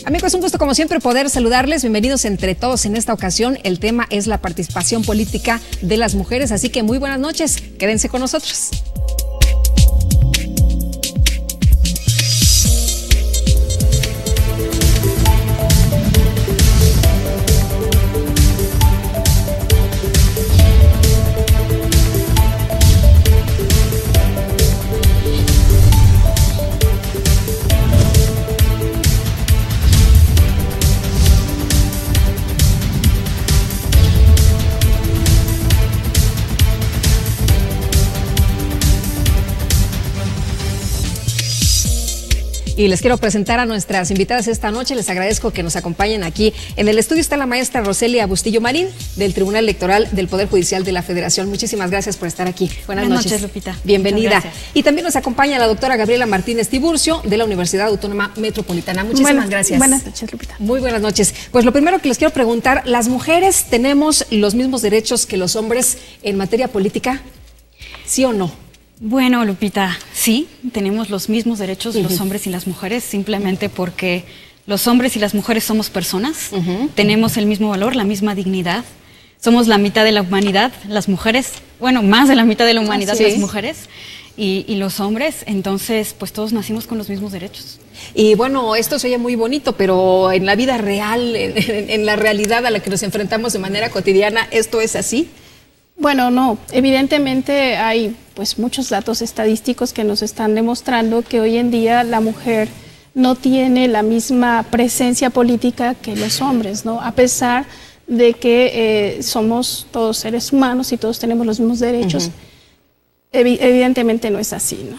Amigos, un gusto como siempre poder saludarles. Bienvenidos entre todos en esta ocasión. El tema es la participación política de las mujeres, así que muy buenas noches. Quédense con nosotros. Y les quiero presentar a nuestras invitadas esta noche. Les agradezco que nos acompañen aquí. En el estudio está la maestra Roselia Bustillo Marín, del Tribunal Electoral del Poder Judicial de la Federación. Muchísimas gracias por estar aquí. Buenas noches, Lupita. Bienvenida. Y también nos acompaña la doctora Gabriela Martínez Tiburcio, de la Universidad Autónoma Metropolitana. Muchísimas gracias. Buenas noches, Lupita. Muy buenas noches. Pues lo primero que les quiero preguntar, ¿las mujeres tenemos los mismos derechos que los hombres en materia política? ¿Sí o no? Bueno, Lupita, sí, tenemos los mismos derechos los hombres y las mujeres, simplemente porque los hombres y las mujeres somos personas, tenemos el mismo valor, la misma dignidad, somos la mitad de la humanidad, las mujeres, bueno, más de la mitad de la humanidad las mujeres y los hombres, entonces pues todos nacimos con los mismos derechos. Y bueno, esto se oye muy bonito, pero en la vida real, en la realidad a la que nos enfrentamos de manera cotidiana, ¿esto es así? Bueno, no, evidentemente hay pues muchos datos estadísticos que nos están demostrando que hoy en día la mujer no tiene la misma presencia política que los hombres, ¿no? A pesar de que somos todos seres humanos y todos tenemos los mismos derechos, evidentemente no es así, ¿no?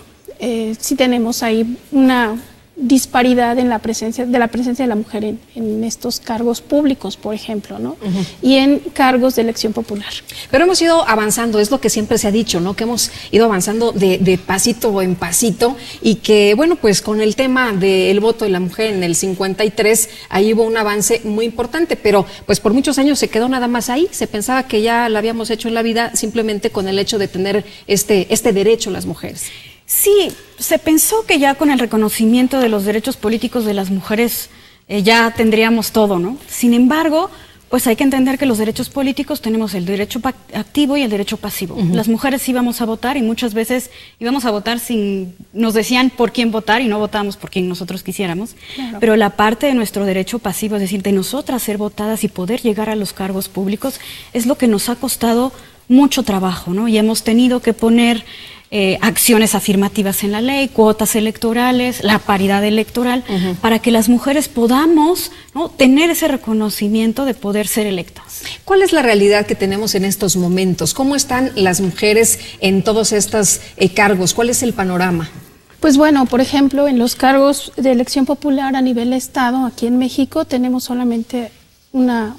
Sí tenemos ahí una disparidad en la presencia de la mujer en estos cargos públicos, por ejemplo, ¿no? Y en cargos de elección popular. Pero hemos ido avanzando, es lo que siempre se ha dicho, ¿no? Que hemos ido avanzando de pasito en pasito y que, bueno, pues con el tema del voto de la mujer en el 53, ahí hubo un avance muy importante, pero pues por muchos años se quedó nada más ahí, se pensaba que ya lo habíamos hecho en la vida simplemente con el hecho de tener este derecho las mujeres. Sí, se pensó que ya con el reconocimiento de los derechos políticos de las mujeres ya tendríamos todo, ¿no? Sin embargo, pues hay que entender que los derechos políticos tenemos el derecho activo y el derecho pasivo. Las mujeres íbamos a votar y muchas veces íbamos a votar sin, nos decían por quién votar y no votábamos por quien nosotros quisiéramos. Claro. Pero la parte de nuestro derecho pasivo, es decir, de nosotras ser votadas y poder llegar a los cargos públicos, es lo que nos ha costado mucho trabajo, ¿no? Y hemos tenido que poner acciones afirmativas en la ley, cuotas electorales, la paridad electoral, para que las mujeres podamos, ¿no?, tener ese reconocimiento de poder ser electas. ¿Cuál es la realidad que tenemos en estos momentos? ¿Cómo están las mujeres en todos estos cargos? ¿Cuál es el panorama? Pues bueno, por ejemplo, en los cargos de elección popular a nivel estado, aquí en México, tenemos solamente una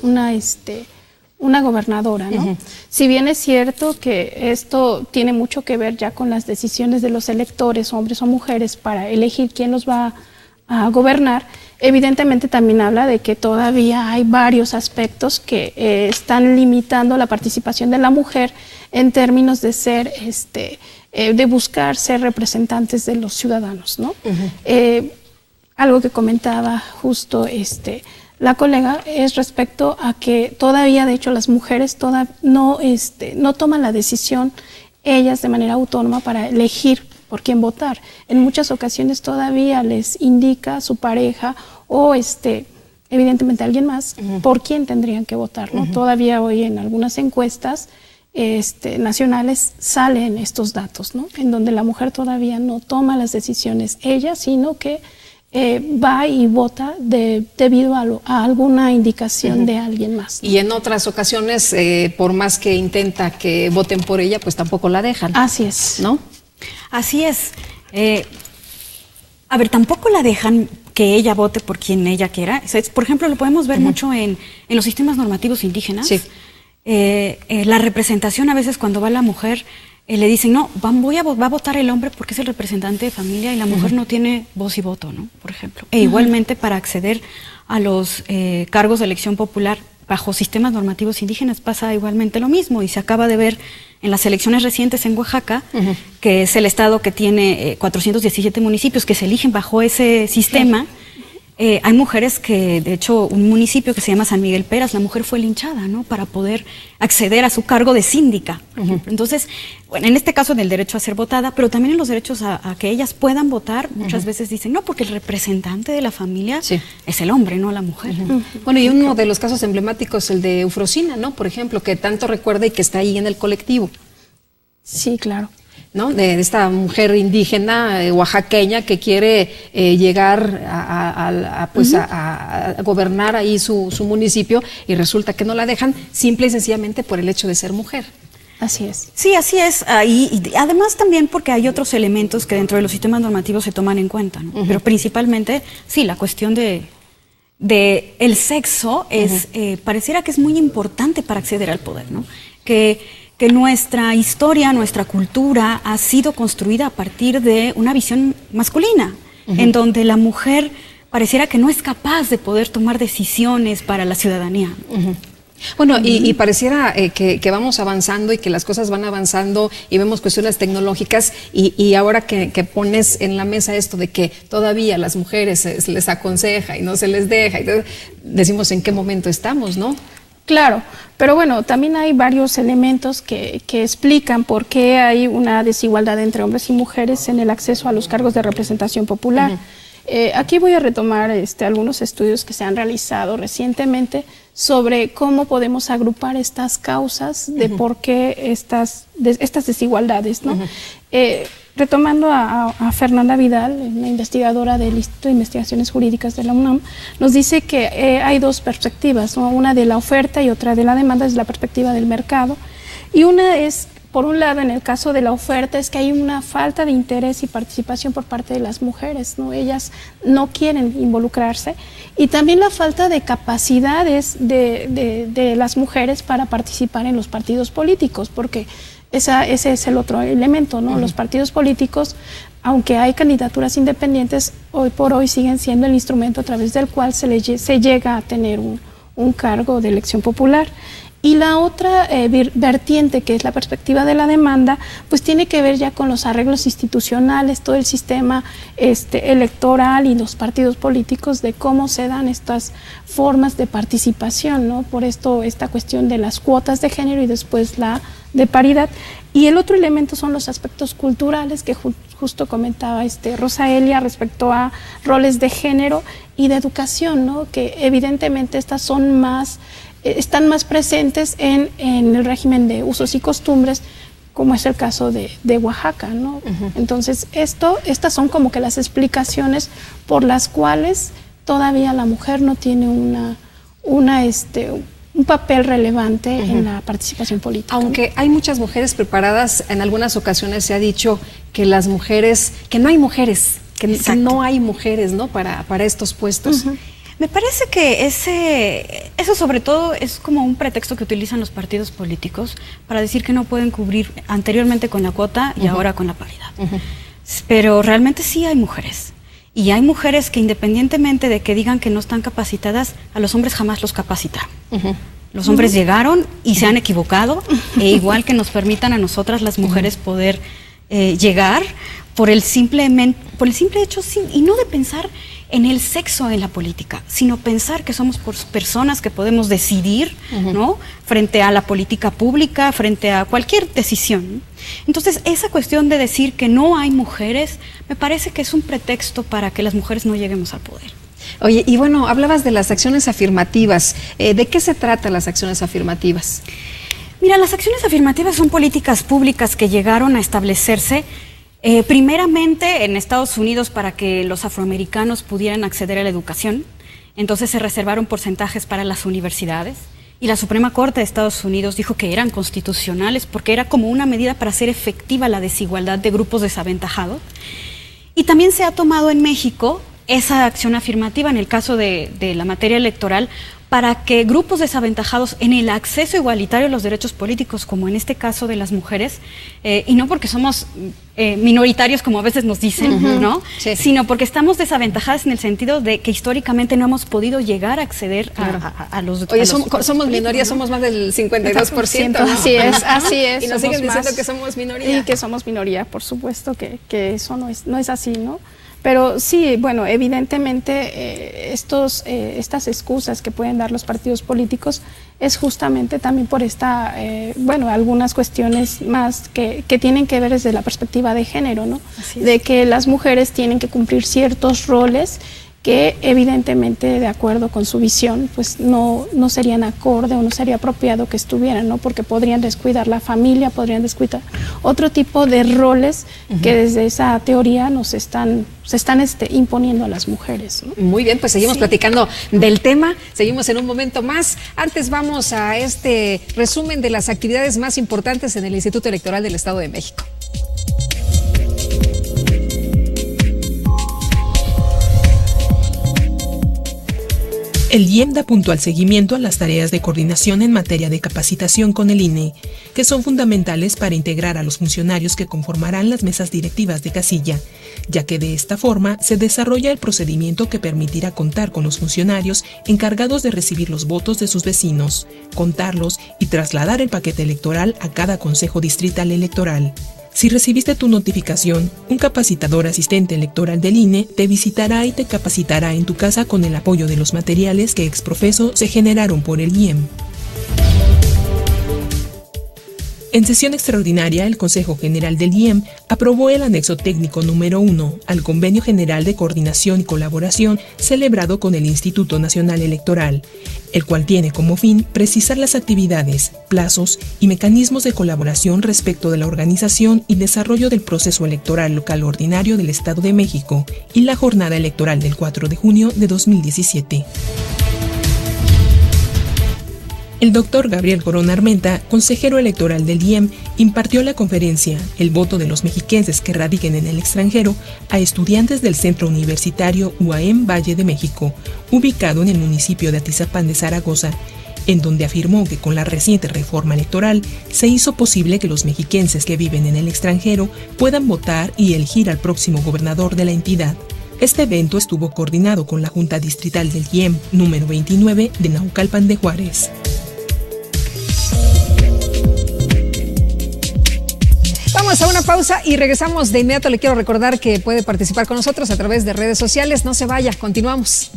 gobernadora, ¿no? Si bien es cierto que esto tiene mucho que ver ya con las decisiones de los electores, hombres o mujeres, para elegir quién los va a gobernar, evidentemente también habla de que todavía hay varios aspectos que están limitando la participación de la mujer en términos de ser, de buscar ser representantes de los ciudadanos, ¿no? Algo que comentaba justo la colega es respecto a que todavía, de hecho, las mujeres no toman la decisión ellas de manera autónoma para elegir por quién votar. En muchas ocasiones todavía les indica su pareja o evidentemente alguien más por quién tendrían que votar, ¿no? Todavía hoy en algunas encuestas nacionales salen estos datos, ¿no? En donde la mujer todavía no toma las decisiones ella, sino que va y vota debido a alguna indicación de alguien más, ¿no? Y en otras ocasiones, por más que intenta que voten por ella, pues tampoco la dejan. Así es. ¿No? Así es. A ver, tampoco la dejan que ella vote por quien ella quiera. Por ejemplo, lo podemos ver mucho en los sistemas normativos indígenas. Sí. La representación, a veces cuando va la mujer, le dicen, no, va a votar el hombre porque es el representante de familia y la mujer no tiene voz y voto, ¿no? Por ejemplo. E igualmente para acceder a los cargos de elección popular bajo sistemas normativos indígenas pasa igualmente lo mismo, y se acaba de ver en las elecciones recientes en Oaxaca, que es el estado que tiene 417 municipios que se eligen bajo ese sistema. Hay mujeres que, de hecho, un municipio que se llama San Miguel Peras, la mujer fue linchada, ¿no? Para poder acceder a su cargo de síndica. Entonces, bueno, en este caso del derecho a ser votada, pero también en los derechos a que ellas puedan votar, muchas veces dicen, no, porque el representante de la familia es el hombre, no la mujer. Bueno, y uno de los casos emblemáticos, el de Eufrosina, ¿no? Por ejemplo, que tanto recuerda y que está ahí en el colectivo. Sí, claro. ¿No? De esta mujer indígena oaxaqueña que quiere llegar a gobernar ahí su municipio, y resulta que no la dejan simple y sencillamente por el hecho de ser mujer. Así es. Sí, así es. Y además también porque hay otros elementos que dentro de los sistemas normativos se toman en cuenta, ¿no? Pero principalmente, sí, la cuestión de el sexo es pareciera que es muy importante para acceder al poder, ¿no? Que nuestra historia, nuestra cultura ha sido construida a partir de una visión masculina, en donde la mujer pareciera que no es capaz de poder tomar decisiones para la ciudadanía. Bueno, y pareciera que vamos avanzando y que las cosas van avanzando y vemos cuestiones tecnológicas y ahora que pones en la mesa esto de que todavía a las mujeres se les aconseja y no se les deja, y decimos en qué momento estamos, ¿no? Claro, pero bueno, también hay varios elementos que explican por qué hay una desigualdad entre hombres y mujeres en el acceso a los cargos de representación popular. Aquí voy a retomar algunos estudios que se han realizado recientemente sobre cómo podemos agrupar estas causas de por qué estas desigualdades, ¿no? Retomando a Fernanda Vidal, una investigadora del Instituto de Investigaciones Jurídicas de la UNAM, nos dice que hay dos perspectivas, ¿no? Una de la oferta y otra de la demanda, es la perspectiva del mercado. Y una es, por un lado, en el caso de la oferta, es que hay una falta de interés y participación por parte de las mujeres, ¿no? Ellas no quieren involucrarse. Y también la falta de capacidades de las mujeres para participar en los partidos políticos, porque ese es el otro elemento, ¿no? Los partidos políticos, aunque hay candidaturas independientes, hoy por hoy siguen siendo el instrumento a través del cual se llega a tener un cargo de elección popular. Y la otra vertiente, que es la perspectiva de la demanda, pues tiene que ver ya con los arreglos institucionales, todo el sistema electoral y los partidos políticos, de cómo se dan estas formas de participación, ¿no? Por esto, esta cuestión de las cuotas de género y después la de paridad. Y el otro elemento son los aspectos culturales que justo comentaba Rosaelia respecto a roles de género y de educación, ¿no? Que evidentemente estas son están más presentes en el régimen de usos y costumbres, como es el caso de Oaxaca, ¿no? Entonces, estas son como que las explicaciones por las cuales todavía la mujer no tiene un papel relevante en la participación política. Aunque hay muchas mujeres preparadas, en algunas ocasiones se ha dicho que las mujeres, que no hay mujeres, que no hay mujeres, ¿no? Para estos puestos. Me parece que eso sobre todo es como un pretexto que utilizan los partidos políticos para decir que no pueden cubrir anteriormente con la cuota y ahora con la paridad. Pero realmente sí hay mujeres. Y hay mujeres que, independientemente de que digan que no están capacitadas, a los hombres jamás los capacitan. Los hombres llegaron y se han equivocado, e igual que nos permitan a nosotras las mujeres poder llegar por el simple hecho, y no de pensar en el sexo en la política, sino pensar que somos personas que podemos decidir, ¿no? Frente a la política pública, frente a cualquier decisión. Entonces, esa cuestión de decir que no hay mujeres, me parece que es un pretexto para que las mujeres no lleguemos al poder. Oye, y bueno, hablabas de las acciones afirmativas. ¿De qué se tratan las acciones afirmativas? Mira, las acciones afirmativas son políticas públicas que llegaron a establecerse primeramente en Estados Unidos para que los afroamericanos pudieran acceder a la educación. Entonces se reservaron porcentajes para las universidades y la Suprema Corte de Estados Unidos dijo que eran constitucionales porque era como una medida para hacer efectiva la desigualdad de grupos desaventajados. Y también se ha tomado en México esa acción afirmativa en el caso de la materia electoral para que grupos desaventajados en el acceso igualitario a los derechos políticos, como en este caso de las mujeres, y no porque somos minoritarios como a veces nos dicen, ¿no? Sí. Sino porque estamos desaventajadas en el sentido de que históricamente no hemos podido llegar a acceder a los Oye, somos minoría, ¿no? Somos más del 52%, ¿no? Así es. Y nos siguen diciendo que somos minoría. Y que somos minoría, por supuesto que eso no es así, ¿no? Pero sí, bueno, evidentemente estas excusas que pueden dar los partidos políticos es justamente también por algunas cuestiones más que tienen que ver desde la perspectiva de género, ¿no? De que las mujeres tienen que cumplir ciertos roles que evidentemente, de acuerdo con su visión, pues no serían acorde o no sería apropiado que estuvieran, ¿no? Porque podrían descuidar la familia, podrían descuidar otro tipo de roles que desde esa teoría se están imponiendo a las mujeres, ¿no? Muy bien, pues seguimos platicando del tema, seguimos en un momento más. Antes vamos a este resumen de las actividades más importantes en el Instituto Electoral del Estado de México. El IEM da puntual seguimiento a las tareas de coordinación en materia de capacitación con el INE, que son fundamentales para integrar a los funcionarios que conformarán las mesas directivas de casilla, ya que de esta forma se desarrolla el procedimiento que permitirá contar con los funcionarios encargados de recibir los votos de sus vecinos, contarlos y trasladar el paquete electoral a cada consejo distrital electoral. Si recibiste tu notificación, un capacitador asistente electoral del INE te visitará y te capacitará en tu casa con el apoyo de los materiales que exprofeso se generaron por el IEM. En sesión extraordinaria, el Consejo General del IEM aprobó el anexo técnico número 1 al Convenio General de Coordinación y Colaboración celebrado con el Instituto Nacional Electoral, el cual tiene como fin precisar las actividades, plazos y mecanismos de colaboración respecto de la organización y desarrollo del proceso electoral local ordinario del Estado de México y la jornada electoral del 4 de junio de 2017. El doctor Gabriel Corona Armenta, consejero electoral del IEM, impartió la conferencia El voto de los mexiquenses que radiquen en el extranjero a estudiantes del Centro Universitario UAM Valle de México, ubicado en el municipio de Atizapán de Zaragoza, en donde afirmó que con la reciente reforma electoral se hizo posible que los mexiquenses que viven en el extranjero puedan votar y elegir al próximo gobernador de la entidad. Este evento estuvo coordinado con la Junta Distrital del IEM número 29 de Naucalpan de Juárez. Vamos a una pausa y regresamos de inmediato. Le quiero recordar que puede participar con nosotros a través de redes sociales. No se vaya, continuamos.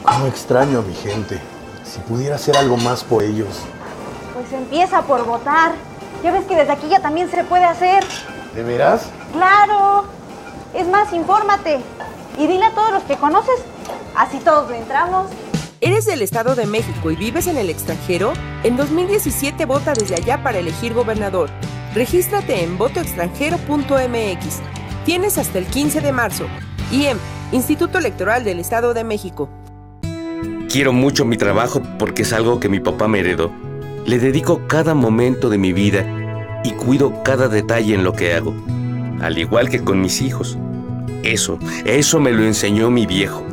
Cómo extraño a mi gente. Si pudiera hacer algo más por ellos. Pues empieza por votar. Ya ves que desde aquí ya también se puede hacer. ¿De veras? ¡Claro! Es más, infórmate y dile a todos los que conoces, así todos le entramos. ¿Eres del Estado de México y vives en el extranjero? En 2017 vota desde allá para elegir gobernador. Regístrate en votoextranjero.mx. Tienes hasta el 15 de marzo. IEM, Instituto Electoral del Estado de México. Quiero mucho mi trabajo porque es algo que mi papá me heredó. Le dedico cada momento de mi vida y cuido cada detalle en lo que hago. Al igual que con mis hijos. Eso me lo enseñó mi viejo.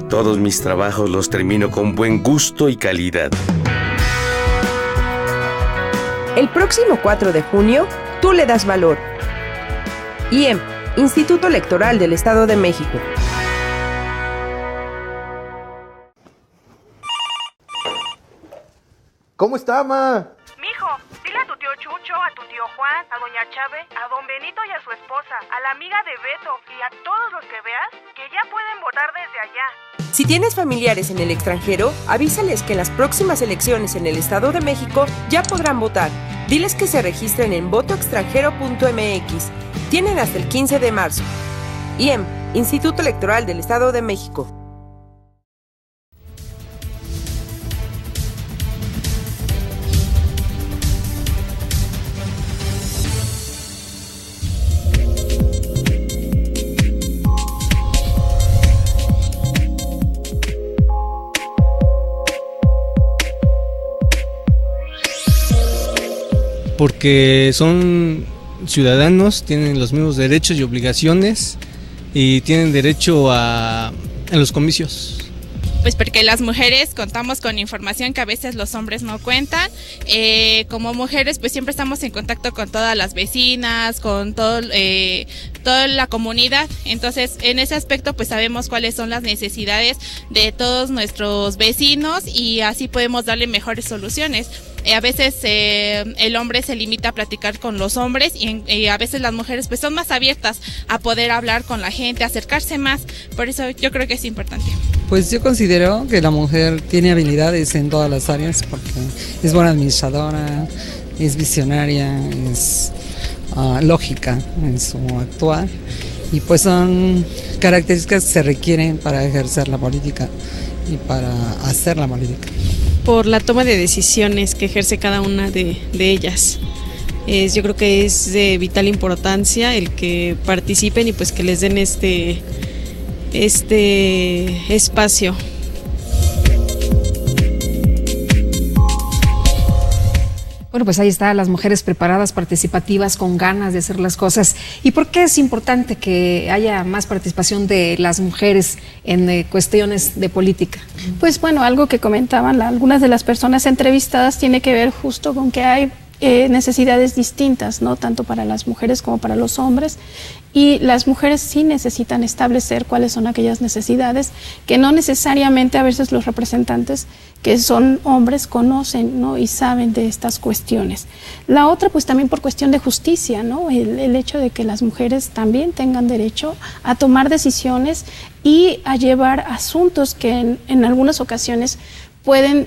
Todos mis trabajos los termino con buen gusto y calidad. El próximo 4 de junio, tú le das valor. IEM, Instituto Electoral del Estado de México. ¿Cómo está, ma? Mijo, dile a tu tío Chucho, a tu tío Juan, a doña Chave, a don Benito y a su esposa, a la amiga de Beto y a todos los que veas que ya pueden votar desde allá. Si tienes familiares en el extranjero, avísales que en las próximas elecciones en el Estado de México ya podrán votar. Diles que se registren en votoextranjero.mx. Tienen hasta el 15 de marzo. IEM, Instituto Electoral del Estado de México. Porque son ciudadanos, tienen los mismos derechos y obligaciones y tienen derecho a los comicios. pues porque las mujeres contamos con información que a veces los hombres no cuentan. Como mujeres pues siempre estamos en contacto con todas las vecinas, con toda la comunidad, entonces en ese aspecto pues sabemos cuáles son las necesidades de todos nuestros vecinos y así podemos darle mejores soluciones. A veces el hombre se limita a platicar con los hombres y a veces las mujeres pues son más abiertas a poder hablar con la gente, acercarse más, por eso yo creo que es importante. Pues yo considero que la mujer tiene habilidades en todas las áreas porque es buena administradora, es visionaria, es lógica en su actuar y pues son características que se requieren para ejercer la política y para hacer la política. Por la toma de decisiones que ejerce cada una de ellas. Yo creo que es de vital importancia el que participen y pues que les den este espacio. Bueno, pues ahí está, las mujeres preparadas, participativas, con ganas de hacer las cosas. ¿Y por qué es importante que haya más participación de las mujeres en cuestiones de política? Pues bueno, algo que comentaban algunas de las personas entrevistadas tiene que ver justo con que hay necesidades distintas, ¿no? Tanto para las mujeres como para los hombres, y las mujeres sí necesitan establecer cuáles son aquellas necesidades que no necesariamente a veces los representantes que son hombres conocen, ¿no? Y saben de estas cuestiones. La otra, pues también por cuestión de justicia, ¿no? El hecho de que las mujeres también tengan derecho a tomar decisiones y a llevar asuntos que en algunas ocasiones pueden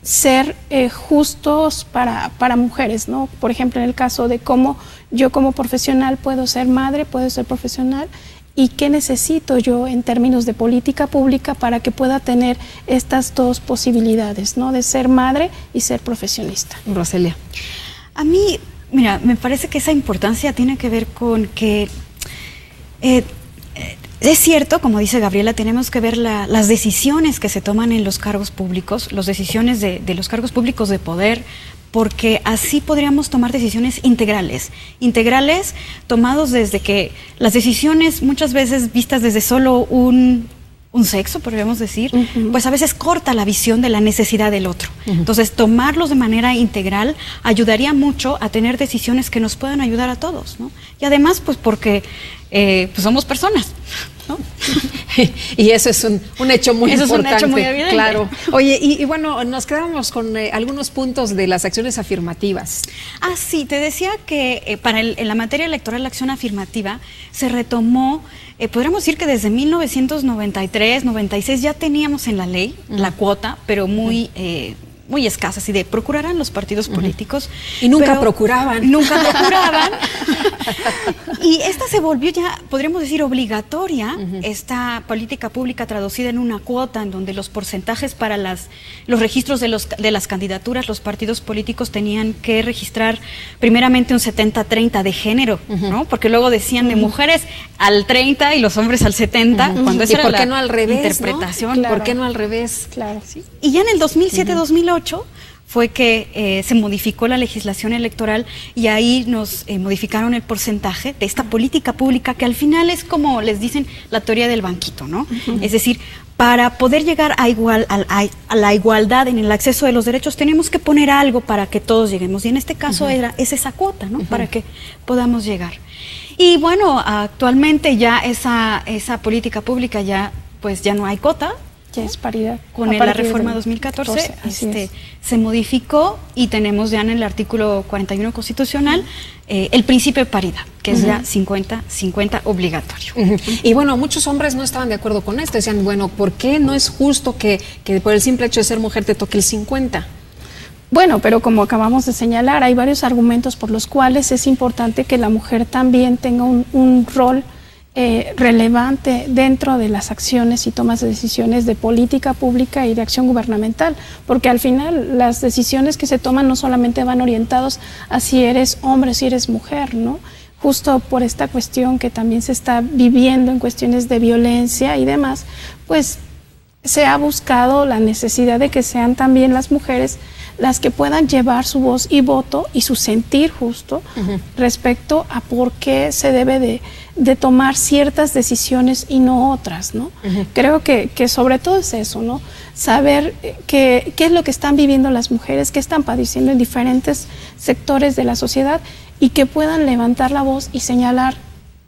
ser justos para mujeres, ¿no? Por ejemplo, en el caso de cómo yo como profesional puedo ser madre, puedo ser profesional, y qué necesito yo en términos de política pública para que pueda tener estas dos posibilidades, ¿no? De ser madre y ser profesionista. Roselia. A mí, mira, me parece que esa importancia tiene que ver con que es cierto, como dice Gabriela, tenemos que ver las decisiones que se toman en los cargos públicos, las decisiones de los cargos públicos de poder, porque así podríamos tomar decisiones integrales tomados desde que las decisiones muchas veces vistas desde solo un sexo, podríamos decir, pues a veces corta la visión de la necesidad del otro. Entonces, tomarlos de manera integral ayudaría mucho a tener decisiones que nos puedan ayudar a todos, ¿no? Y además, pues porque pues somos personas, ¿no? Y eso es un hecho muy importante. Es un hecho muy evidente. Claro. Oye, y bueno, nos quedamos con algunos puntos de las acciones afirmativas. Ah, sí, te decía que en la materia electoral la acción afirmativa se retomó, podríamos decir que desde 1993, 96 ya teníamos en la ley la cuota, pero muy escasa, así de procurarán los partidos políticos. Y nunca procuraban. Nunca procuraban. Y esta se volvió ya, podríamos decir, obligatoria, esta política pública traducida en una cuota, en donde los porcentajes para los registros de las candidaturas, los partidos políticos tenían que registrar primeramente un 70-30 de género, ¿no? Porque luego decían de mujeres al 30 y los hombres al 70, cuando esa era no al revés, interpretación. ¿no? Claro. ¿Por qué no al revés? Claro. ¿Sí? Y ya en el 2007-2008 fue que se modificó la legislación electoral y ahí nos modificaron el porcentaje de esta política pública, que al final es como les dicen la teoría del banquito, ¿no? Es decir, para poder llegar a la igualdad en el acceso de los derechos tenemos que poner algo para que todos lleguemos, y en este caso es esa cuota, ¿no? Para que podamos llegar. Y bueno, actualmente ya esa política pública ya no hay cuota. Ya es paridad. Con la reforma 2014 se modificó y tenemos ya en el artículo 41 constitucional el principio de paridad, que es ya 50-50 obligatorio. Y bueno, muchos hombres no estaban de acuerdo con esto, decían, bueno, ¿por qué no es justo que por el simple hecho de ser mujer te toque el 50%? Bueno, pero como acabamos de señalar, hay varios argumentos por los cuales es importante que la mujer también tenga un rol relevante dentro de las acciones y tomas de decisiones de política pública y de acción gubernamental, porque al final las decisiones que se toman no solamente van orientados a si eres hombre o si eres mujer, ¿no? Justo por esta cuestión que también se está viviendo en cuestiones de violencia y demás, pues se ha buscado la necesidad de que sean también las mujeres las que puedan llevar su voz y voto y su sentir justo respecto a por qué se debe de tomar ciertas decisiones y no otras, ¿no? Creo que sobre todo es eso, ¿no? Saber qué es lo que están viviendo las mujeres, qué están padeciendo en diferentes sectores de la sociedad y que puedan levantar la voz y señalar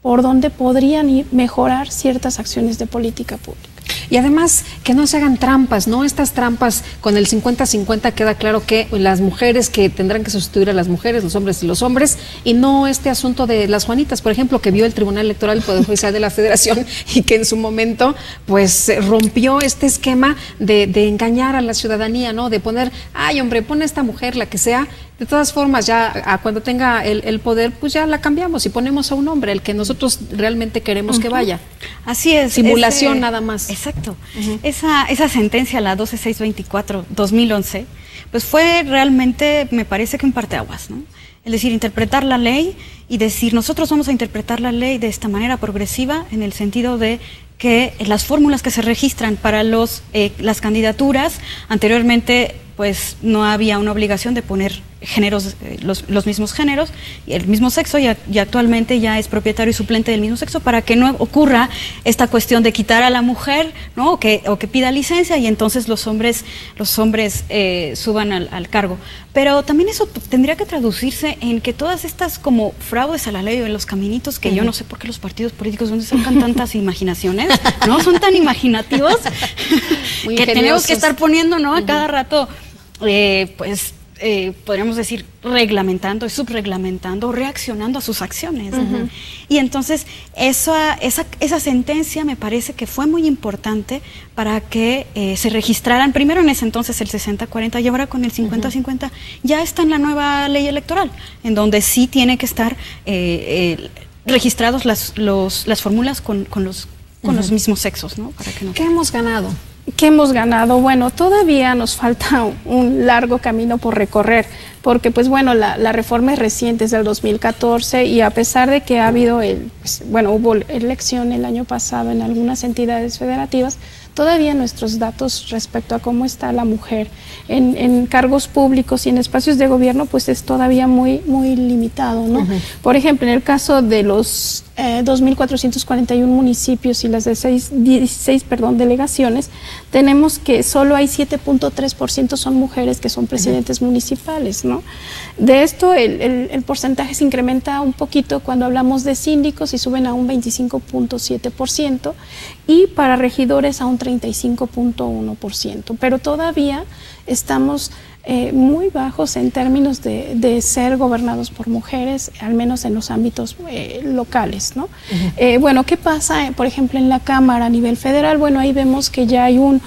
por dónde podrían mejorar ciertas acciones de política pública. Y además que no se hagan trampas, ¿no? Estas trampas con el 50-50 queda claro que las mujeres que tendrán que sustituir a las mujeres, los hombres y los hombres, y no este asunto de las Juanitas, por ejemplo, que vio el Tribunal Electoral del Poder Judicial de la Federación y que en su momento pues rompió este esquema de engañar a la ciudadanía, ¿no? De poner, ay hombre, pon a esta mujer, la que sea. De todas formas, ya cuando tenga el poder, pues ya la cambiamos y ponemos a un hombre, el que nosotros realmente queremos que vaya. Así es. Simulación nada más. Exacto. Esa sentencia, la 12624-2011, pues fue realmente, me parece que un parteaguas, ¿no? Es decir, interpretar la ley y decir, nosotros vamos a interpretar la ley de esta manera progresiva, en el sentido de que las fórmulas que se registran para las candidaturas, anteriormente pues no había una obligación de poner géneros, los mismos géneros, y el mismo sexo, y actualmente ya es propietario y suplente del mismo sexo, para que no ocurra esta cuestión de quitar a la mujer, ¿no? o que pida licencia y entonces los hombres suban al cargo. Pero también eso tendría que traducirse en que todas estas como fraudes a la ley o en los caminitos, que yo no sé por qué los partidos políticos donde sacan tantas imaginaciones, ¿no? Son tan imaginativos que tenemos que estar poniendo, ¿no? A cada rato, podríamos decir, reglamentando y subreglamentando, reaccionando a sus acciones. Y entonces esa sentencia me parece que fue muy importante para que se registraran, primero en ese entonces el 60-40 y ahora con el 50-50, ya está en la nueva ley electoral, en donde sí tiene que estar registrados las fórmulas con los mismos sexos, ¿no? Para que no. ¿Qué hemos ganado? ¿Qué hemos ganado? Bueno, todavía nos falta un largo camino por recorrer, porque pues bueno, la reforma es reciente, es del 2014, y a pesar de que ha habido hubo elección el año pasado en algunas entidades federativas, todavía nuestros datos respecto a cómo está la mujer en cargos públicos y en espacios de gobierno, pues es todavía muy, muy limitado, ¿no? Por ejemplo, en el caso de los 2.441 municipios y las de 16 delegaciones, tenemos que solo hay 7.3% son mujeres que son presidentes municipales, ¿no? De esto el porcentaje se incrementa un poquito cuando hablamos de síndicos y suben a un 25.7% y para regidores a un 35.1%, pero todavía estamos muy bajos en términos de ser gobernados por mujeres, al menos en los ámbitos locales, ¿no? Bueno, ¿qué pasa, por ejemplo, en la Cámara a nivel federal? Bueno, ahí vemos que ya hay un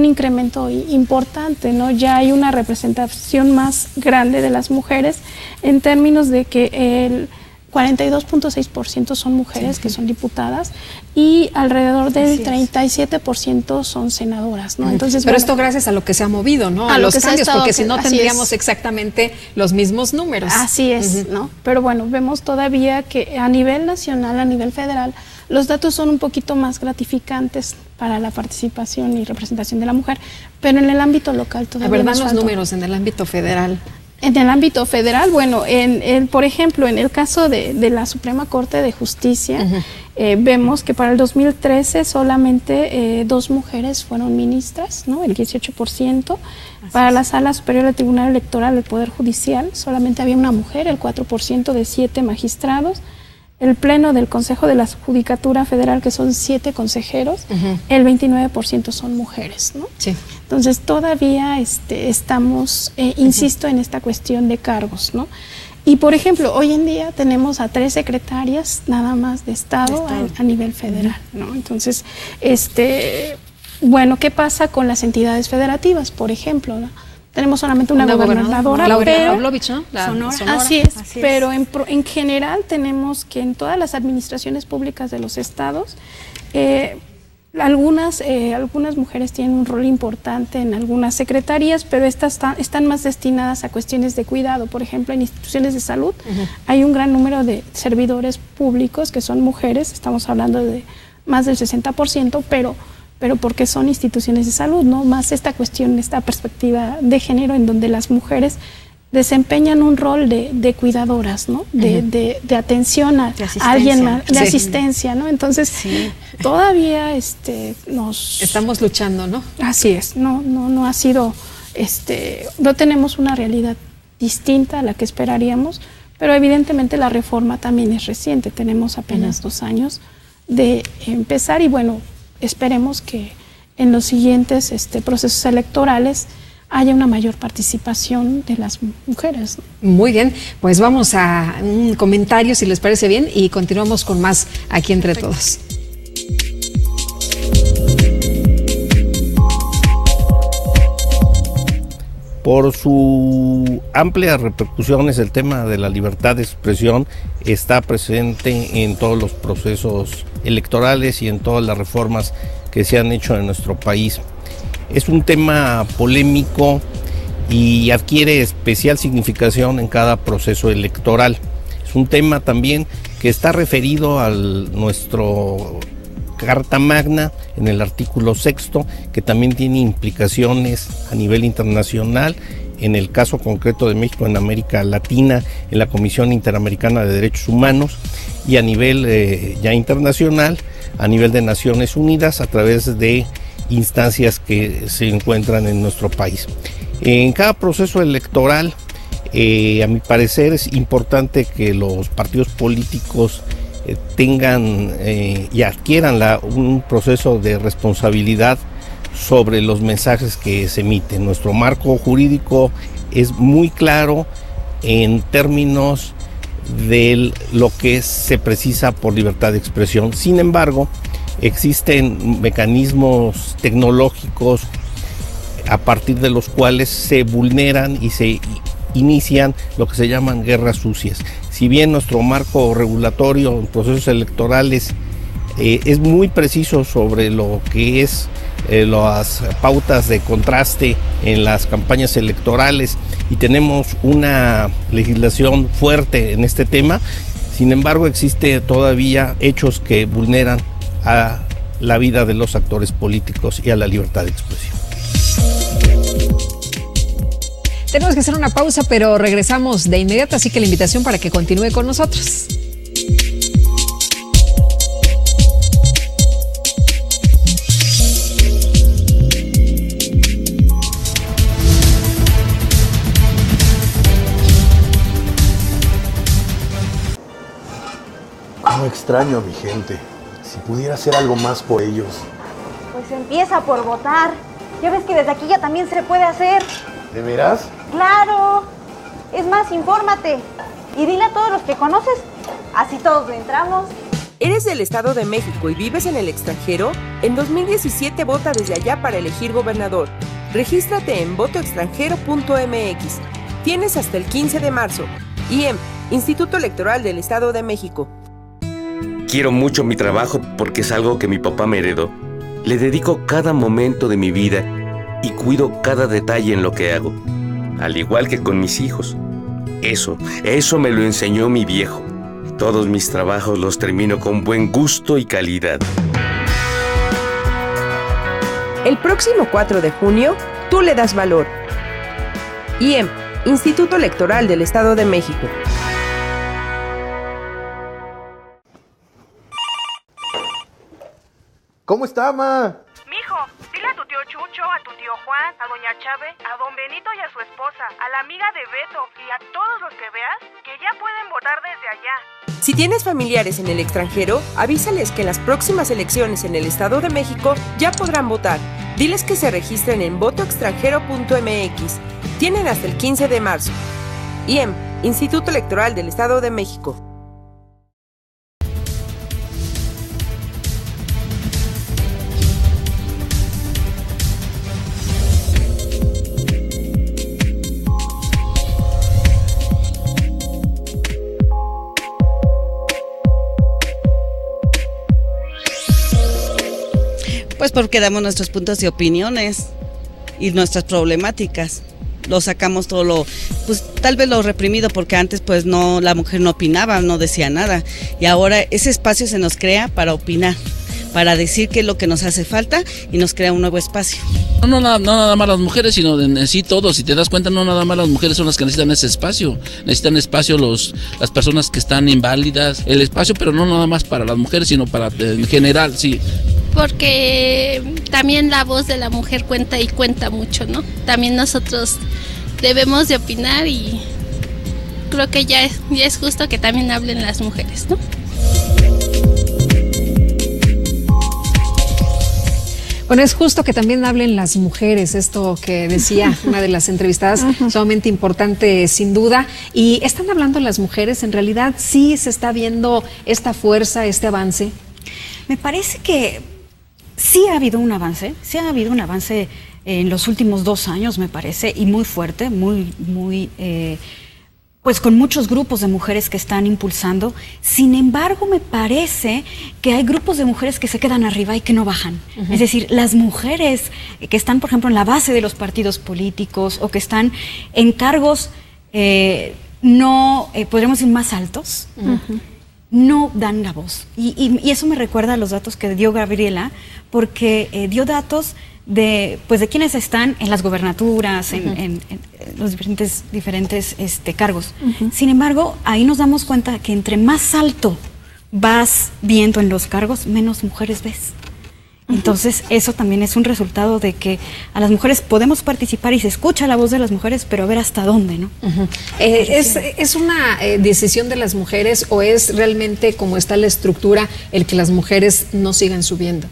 incremento importante, ¿no? Ya hay una representación más grande de las mujeres en términos de que el 42.6% son mujeres que son diputadas y alrededor del 37% son senadoras, ¿no? Entonces, pero esto gracias a lo que se ha movido, ¿no? A los cambios, porque si no tendríamos exactamente los mismos números. Así es, ¿no? Pero bueno, vemos todavía que a nivel nacional, a nivel federal, los datos son un poquito más gratificantes para la participación y representación de la mujer, pero en el ámbito local todavía. La verdad, los números en el ámbito federal. En el ámbito federal, bueno, por ejemplo, en el caso de la Suprema Corte de Justicia, vemos que para el 2013 solamente 2 mujeres fueron ministras, ¿no? El 18%. Para la Sala Superior del Tribunal Electoral del Poder Judicial solamente había una mujer, el 4% de 7 magistrados. El Pleno del Consejo de la Judicatura Federal, que son 7 consejeros, el 29% son mujeres, ¿no? Sí. Entonces todavía estamos, insisto, en esta cuestión de cargos, ¿no? Y por ejemplo, hoy en día tenemos a 3 secretarias nada más de Estado. A nivel federal, ¿no? Entonces, bueno, ¿qué pasa con las entidades federativas, por ejemplo, ¿no? Tenemos solamente una gobernadora, Laura Pavlovich, ¿no? Sonora. Así es, pero en general tenemos que en todas las administraciones públicas de los estados, algunas mujeres tienen un rol importante en algunas secretarías, pero estas están más destinadas a cuestiones de cuidado. Por ejemplo, en instituciones de salud hay un gran número de servidores públicos que son mujeres, estamos hablando de más del 60%, pero porque son instituciones de salud, ¿no? Más esta cuestión, esta perspectiva de género en donde las mujeres desempeñan un rol de cuidadoras, ¿no? De atención a alguien más, de asistencia, ¿no? Entonces, todavía estamos luchando, ¿no? Así es, no ha sido, no tenemos una realidad distinta a la que esperaríamos, pero evidentemente la reforma también es reciente, tenemos apenas 2 años de empezar y bueno, esperemos que en los siguientes procesos electorales haya una mayor participación de las mujeres. Muy bien, pues vamos a un comentario si les parece bien y continuamos con más aquí entre todos. Por su amplia repercusiones, el tema de la libertad de expresión está presente en todos los procesos electorales y en todas las reformas que se han hecho en nuestro país. Es un tema polémico y adquiere especial significación en cada proceso electoral. Es un tema también que está referido a nuestro Carta Magna en el artículo 6, que también tiene implicaciones a nivel internacional, en el caso concreto de México en América Latina, en la Comisión Interamericana de Derechos Humanos, y a nivel ya internacional, a nivel de Naciones Unidas, a través de instancias que se encuentran en nuestro país. En cada proceso electoral, a mi parecer, es importante que los partidos políticos tengan y adquieran un proceso de responsabilidad sobre los mensajes que se emiten. Nuestro marco jurídico es muy claro en términos de lo que se precisa por libertad de expresión. Sin embargo, existen mecanismos tecnológicos a partir de los cuales se vulneran y se inician lo que se llaman guerras sucias. Si bien nuestro marco regulatorio en procesos electorales es muy preciso sobre lo que es las pautas de contraste en las campañas electorales y tenemos una legislación fuerte en este tema, sin embargo existe todavía hechos que vulneran a la vida de los actores políticos y a la libertad de expresión. Tenemos que hacer una pausa, pero regresamos de inmediato, así que la invitación para que continúe con nosotros. Cómo extraño a mi gente. Si pudiera hacer algo más por ellos. Pues empieza por votar. Ya ves que desde aquí ya también se puede hacer. ¿De veras? ¡Claro! Es más, infórmate y dile a todos los que conoces, así todos le entramos. ¿Eres del Estado de México y vives en el extranjero? En 2017 vota desde allá para elegir gobernador. Regístrate en votoextranjero.mx. Tienes hasta el 15 de marzo. IEM, Instituto Electoral del Estado de México. Quiero mucho mi trabajo porque es algo que mi papá me heredó. Le dedico cada momento de mi vida y cuido cada detalle en lo que hago, al igual que con mis hijos. Eso me lo enseñó mi viejo. Todos mis trabajos los termino con buen gusto y calidad. El próximo 4 de junio, tú le das valor. IEM, Instituto Electoral del Estado de México. ¿Cómo está, ma? Mijo, dile a tu tío Chucho, a tu tío Juan, a doña Chave, a don Benito y a su esposa, a la amiga de Beto y a todos los que veas que ya pueden votar desde allá. Si tienes familiares en el extranjero, avísales que en las próximas elecciones en el Estado de México ya podrán votar. Diles que se registren en votoextranjero.mx. Tienen hasta el 15 de marzo. IEM, Instituto Electoral del Estado de México. Pues porque damos nuestros puntos y opiniones y nuestras problemáticas. Lo sacamos todo pues tal vez lo reprimido, porque antes pues no, la mujer no opinaba, no decía nada. Y ahora ese espacio se nos crea para opinar, para decir qué es lo que nos hace falta y nos crea un nuevo espacio. No nada más las mujeres, sino en sí todos. Si te das cuenta, no nada más las mujeres son las que necesitan ese espacio. Necesitan espacio las personas que están inválidas, el espacio, pero no nada más para las mujeres, sino para en general, sí. Porque también la voz de la mujer cuenta y cuenta mucho, ¿no? También nosotros debemos de opinar y creo que ya es justo que también hablen las mujeres, ¿no? Bueno, es justo que también hablen las mujeres, esto que decía una de las entrevistadas, sumamente importante sin duda. Y están hablando las mujeres, en realidad sí se está viendo esta fuerza, este avance. Me parece que sí ha habido un avance, en los últimos 2 años, me parece, y muy fuerte, pues con muchos grupos de mujeres que están impulsando. Sin embargo, me parece que hay grupos de mujeres que se quedan arriba y que no bajan. Es decir, las mujeres que están, por ejemplo, en la base de los partidos políticos o que están en cargos podríamos decir más altos, no dan la voz. Y eso me recuerda a los datos que dio Gabriela, porque dio datos de quienes están en las gobernaturas, en los diferentes cargos. Sin embargo, ahí nos damos cuenta que entre más alto vas viendo en los cargos, menos mujeres ves. Entonces, eso también es un resultado de que a las mujeres podemos participar y se escucha la voz de las mujeres, pero a ver hasta dónde, ¿no? ¿Es una decisión de las mujeres o es realmente como está la estructura el que las mujeres no sigan subiendo?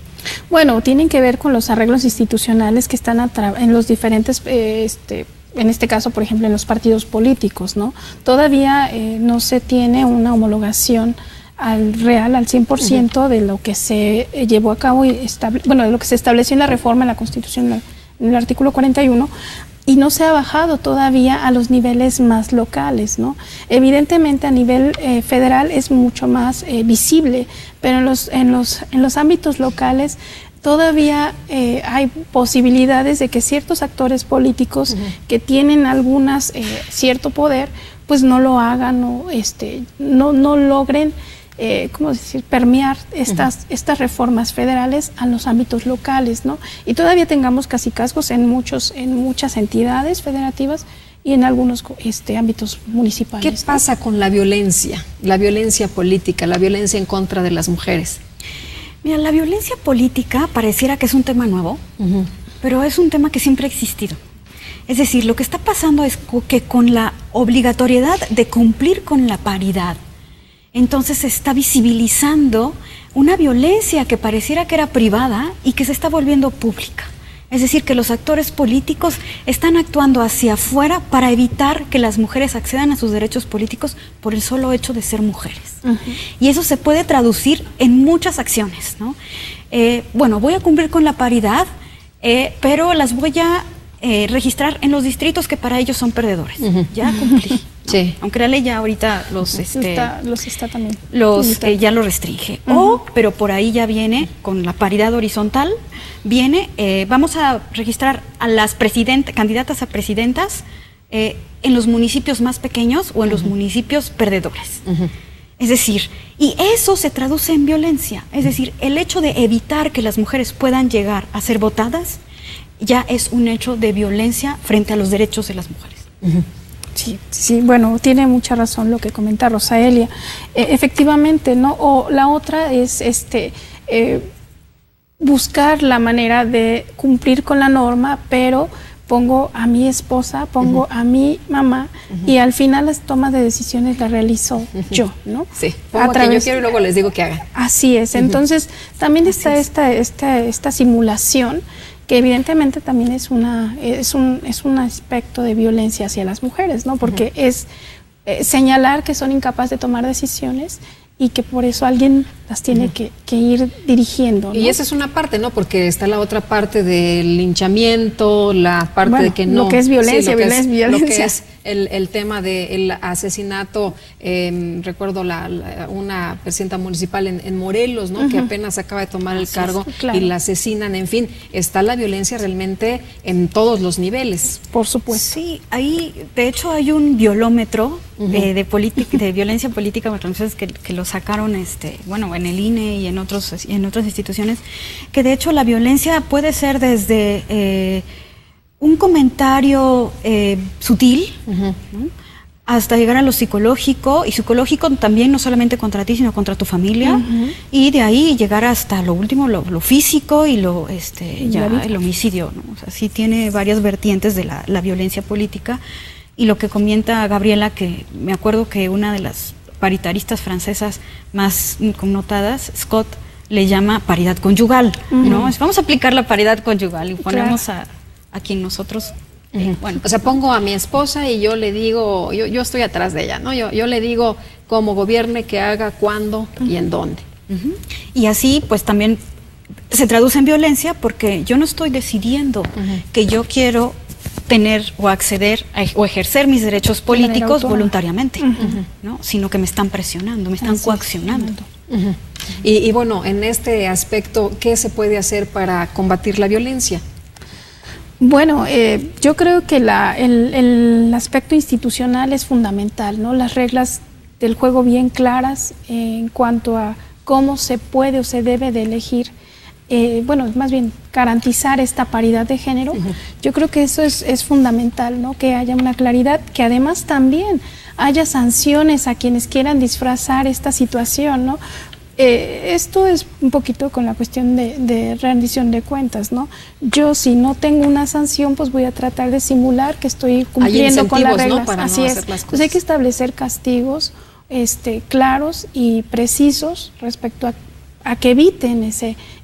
Bueno, tienen que ver con los arreglos institucionales que están en los diferentes, en este caso, por ejemplo, en los partidos políticos, ¿no? Todavía no se tiene una homologación al 100% de lo que se llevó a cabo de lo que se estableció en la reforma en la Constitución, en el artículo 41, y no se ha bajado todavía a los niveles más locales, ¿no? Evidentemente a nivel federal es mucho más visible, pero en los ámbitos locales todavía hay posibilidades de que ciertos actores políticos que tienen cierto poder, pues no lo hagan o no logren permear estas reformas federales a los ámbitos locales, ¿no? Y todavía tengamos cacicazgos en muchas entidades federativas y en algunos ámbitos municipales. ¿Qué pasa con la violencia política, la violencia en contra de las mujeres? Mira, la violencia política pareciera que es un tema nuevo, pero es un tema que siempre ha existido. Es decir, lo que está pasando es que con la obligatoriedad de cumplir con la paridad, entonces se está visibilizando una violencia que pareciera que era privada y que se está volviendo pública. Es decir, que los actores políticos están actuando hacia afuera para evitar que las mujeres accedan a sus derechos políticos por el solo hecho de ser mujeres. Y eso se puede traducir en muchas acciones, ¿no? Voy a cumplir con la paridad, pero las voy a registrar en los distritos que para ellos son perdedores. Ya cumplí. Sí. Aunque la ley ya ahorita ya lo restringe. Pero por ahí ya viene, con la paridad horizontal, vamos a registrar a las candidatas a presidentas en los municipios más pequeños o en los municipios perdedores. Es decir, y eso se traduce en violencia. Es decir, el hecho de evitar que las mujeres puedan llegar a ser votadas ya es un hecho de violencia frente a los derechos de las mujeres. Sí, bueno, tiene mucha razón lo que comenta Rosaelia. Efectivamente, ¿no? O la otra es buscar la manera de cumplir con la norma, pero pongo a mi esposa, pongo a mi mamá, y al final las tomas de decisiones las realizo yo, ¿no? Sí, pongo que yo quiero y luego les digo que hagan. Así es, entonces también está esta simulación, que evidentemente también es un aspecto de violencia hacia las mujeres, ¿no? Porque es señalar que son incapaces de tomar decisiones y que por eso alguien las tiene que ir dirigiendo, ¿no? Y esa es una parte, ¿no? Porque está la otra parte del linchamiento, la parte de que no... Lo que es violencia, sí, lo que es el tema del asesinato, recuerdo una presidenta municipal en Morelos, ¿no? Que apenas acaba de tomar el cargo y la asesinan, en fin, está la violencia realmente en todos los niveles. Por supuesto. Sí, ahí de hecho hay un violómetro de violencia política que lo sacaron en el INE y en otras instituciones, que de hecho la violencia puede ser desde un comentario sutil, ¿no? Hasta llegar a lo psicológico, y psicológico también no solamente contra ti, sino contra tu familia, y de ahí llegar hasta lo último, lo físico y el homicidio, ¿no? O sea, sí tiene varias vertientes de la violencia política. Y lo que comenta Gabriela, que me acuerdo que una de las paritaristas francesas más connotadas, Scott, le llama paridad conyugal, ¿no? Vamos a aplicar la paridad conyugal y ponemos a quien nosotros... Bueno, o sea, pongo a mi esposa y yo le digo, yo estoy atrás de ella, ¿no? Yo le digo cómo gobierne, qué haga, cuándo y en dónde. Y así, pues también se traduce en violencia, porque yo no estoy decidiendo que yo quiero tener o acceder o ejercer mis derechos políticos voluntariamente, ¿no? Sino que me están presionando, me están coaccionando. Y bueno, en este aspecto, ¿qué se puede hacer para combatir la violencia? Bueno, yo creo que el aspecto institucional es fundamental, ¿no? Las reglas del juego bien claras en cuanto a cómo se puede o se debe de elegir, más bien garantizar esta paridad de género. Yo creo que eso es fundamental, ¿no? Que haya una claridad, que además también haya sanciones a quienes quieran disfrazar esta situación, ¿no? Esto es un poquito con la cuestión de rendición de cuentas, ¿no? Yo, si no tengo una sanción, pues voy a tratar de simular que estoy cumpliendo con las reglas. ¿No? Para Así no es. hacer las cosas. Pues hay que establecer castigos claros y precisos respecto a que eviten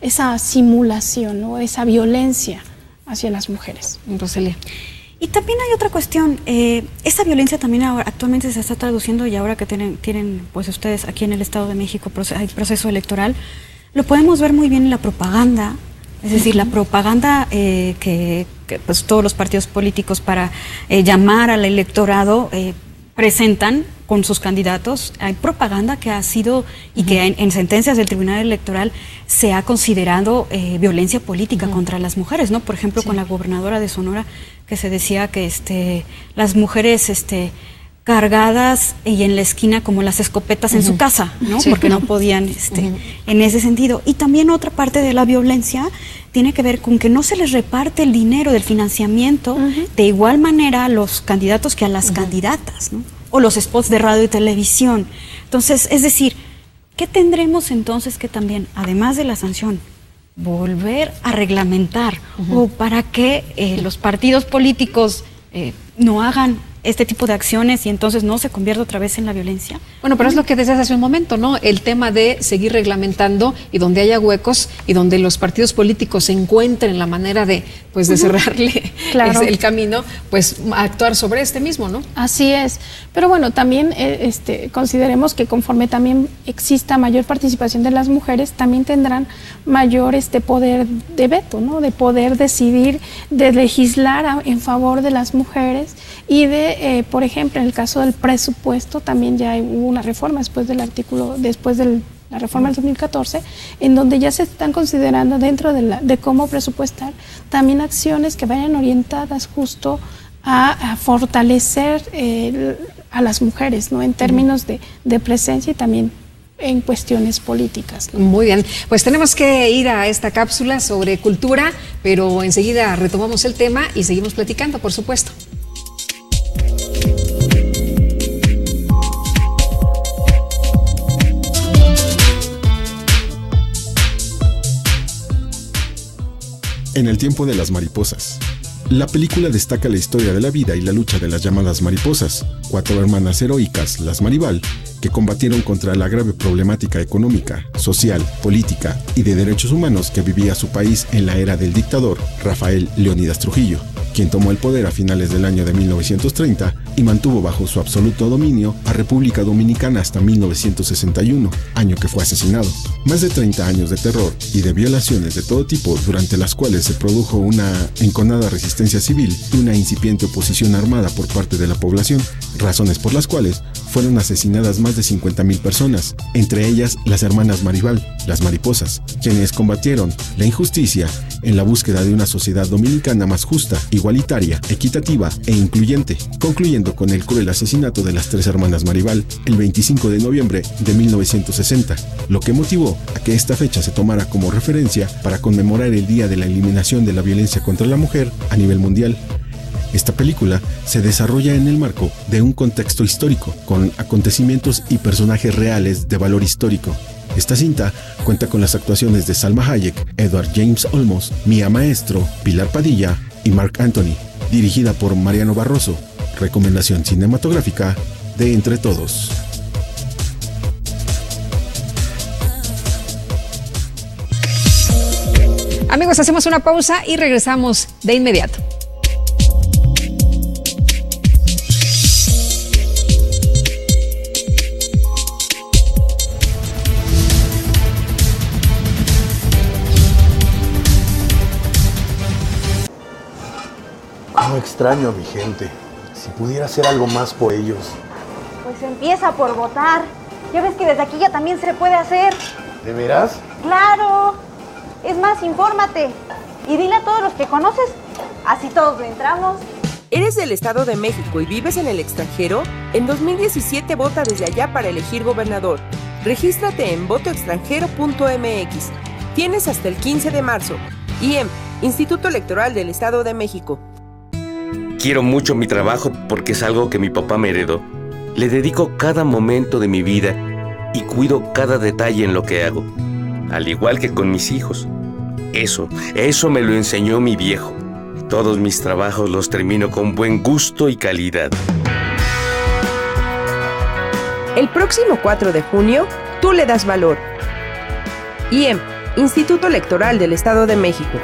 esa simulación, ¿no? Esa violencia hacia las mujeres. Roselia. Y también hay otra cuestión, esta violencia también actualmente se está traduciendo, y ahora que tienen pues ustedes aquí en el Estado de México hay proceso electoral, lo podemos ver muy bien en la propaganda, es decir, la propaganda que pues todos los partidos políticos para llamar al electorado presentan con sus candidatos. Hay propaganda que ha sido y que en sentencias del Tribunal Electoral se ha considerado violencia política contra las mujeres, ¿no? Por ejemplo, con la gobernadora de Sonora, que se decía que las mujeres cargadas y en la esquina como las escopetas en su casa, ¿no? Sí, porque no podían en ese sentido. Y también otra parte de la violencia tiene que ver con que no se les reparte el dinero del financiamiento de igual manera a los candidatos que a las candidatas, ¿no? O los spots de radio y televisión. Entonces, es decir, ¿qué tendremos entonces que también, además de la sanción, volver a reglamentar o para que los partidos políticos no hagan este tipo de acciones y entonces no se convierta otra vez en la violencia? Bueno, pero es lo que decías hace un momento, ¿no? El tema de seguir reglamentando y donde haya huecos y donde los partidos políticos encuentren la manera de cerrarle el camino, pues actuar sobre este mismo, ¿no? Así es. Pero bueno, también consideremos que conforme también exista mayor participación de las mujeres, también tendrán mayor poder de veto, ¿no? De poder decidir, de legislar en favor de las mujeres y de por ejemplo, en el caso del presupuesto también ya hubo una reforma después de la reforma del 2014, en donde ya se están considerando dentro de cómo presupuestar también acciones que vayan orientadas justo a fortalecer a las mujeres, ¿no? En términos de presencia y también en cuestiones políticas, ¿no? Muy bien, pues tenemos que ir a esta cápsula sobre cultura, pero enseguida retomamos el tema y seguimos platicando, por supuesto. En el tiempo de las mariposas. La película destaca la historia de la vida y la lucha de las llamadas mariposas, 4 hermanas heroicas, las Maribal, que combatieron contra la grave problemática económica, social, política y de derechos humanos que vivía su país en la era del dictador Rafael Leónidas Trujillo, quien tomó el poder a finales del año de 1930 y mantuvo bajo su absoluto dominio a República Dominicana hasta 1961, año que fue asesinado. Más de 30 años de terror y de violaciones de todo tipo, durante las cuales se produjo una enconada resistencia civil y una incipiente oposición armada por parte de la población, razones por las cuales fueron asesinadas más de 50,000 personas, entre ellas las hermanas Maribal, las mariposas, quienes combatieron la injusticia en la búsqueda de una sociedad dominicana más justa, igualitaria, equitativa e incluyente, concluyendo con el cruel asesinato de las 3 hermanas Maribal el 25 de noviembre de 1960, lo que motivó a que esta fecha se tomara como referencia para conmemorar el Día de la Eliminación de la Violencia contra la Mujer a nivel mundial. Esta película se desarrolla en el marco de un contexto histórico, con acontecimientos y personajes reales de valor histórico. Esta cinta cuenta con las actuaciones de Salma Hayek, Edward James Olmos, Mía Maestro, Pilar Padilla y Marc Anthony, dirigida por Mariano Barroso. Recomendación cinematográfica de Entre Todos. Amigos, hacemos una pausa y regresamos de inmediato. Cómo extraño a mi gente. Si pudiera hacer algo más por ellos. Pues empieza por votar. Ya ves que desde aquí ya también se puede hacer. ¿De veras? ¡Claro! Es más, infórmate. Y dile a todos los que conoces. Así todos le entramos. ¿Eres del Estado de México y vives en el extranjero? En 2017 vota desde allá para elegir gobernador. Regístrate en votoextranjero.mx. Tienes hasta el 15 de marzo. IEM, Instituto Electoral del Estado de México. Quiero mucho mi trabajo porque es algo que mi papá me heredó. Le dedico cada momento de mi vida y cuido cada detalle en lo que hago, al igual que con mis hijos. Eso me lo enseñó mi viejo. Todos mis trabajos los termino con buen gusto y calidad. El próximo 4 de junio, tú le das valor. IEM, Instituto Electoral del Estado de México.